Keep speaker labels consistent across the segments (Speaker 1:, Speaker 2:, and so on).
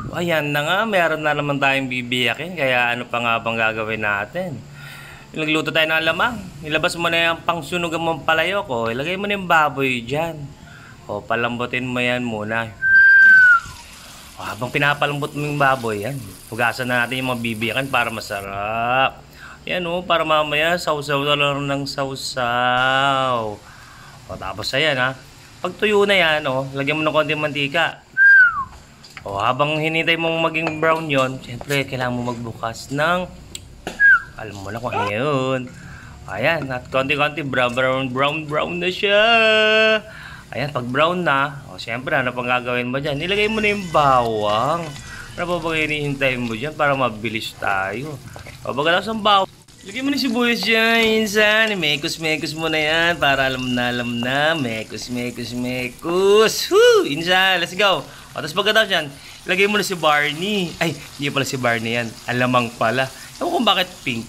Speaker 1: Ayan na nga, meron na naman tayong bibiyakin. Kaya ano pa nga bang gagawin natin? Nagluto tayo ng lamang. Ilabas mo na yung pangsunugan mong palayok. O, ilagay mo na yung baboy dyan. O, palambutin mo yan muna. O, habang pinapalambot mo yung baboy, yan. Hugasan na natin yung mga bibiyakin para masarap. Yan o, para mamaya sausaw na lang ng sausaw. O, tapos ayan ha. Pag tuyo na yan, o, lagyan mo ng konting mantika. O, habang hinintay mong maging brown yon, siyempre, kailangan mo magbukas ng, alam mo na kung ano yun. Ayan, at konti-konti, brown na siya. Ayan, pag brown na, o, siyempre, ano pang gagawin mo dyan? Nilagay mo na yung bawang. Ano pa ba hinihintay mo dyan para mabilis tayo? O, pagkatapos ng bawang, lagyan mo na sibuyas dyan, insan. Mekos mo na yan para alam na. Mekos. Woo! Insan, let's go. O, tapos pagkatapos yan, ilagay mo na si Barney. Ay, hindi pala si Barney yan. Alamang pala. Ewan kung bakit pink.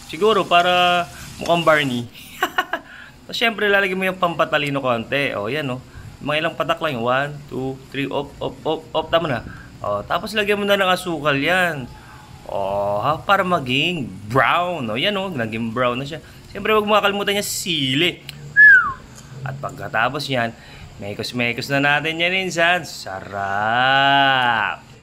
Speaker 1: Siguro para mukhang Barney. Tapos syempre, lalagay mo yung pampatalino konti. O, yan o. Mga ilang patak lang yung 1, 2, 3, off. Tama na. O, tapos lagyan mo na ng asukal yan. O, para maging brown. O, yan o. Naging brown na siya. Siyempre, huwag makakalimutan niya sili. At pagkatapos yan, mekos na natin yan, insan. Sarap!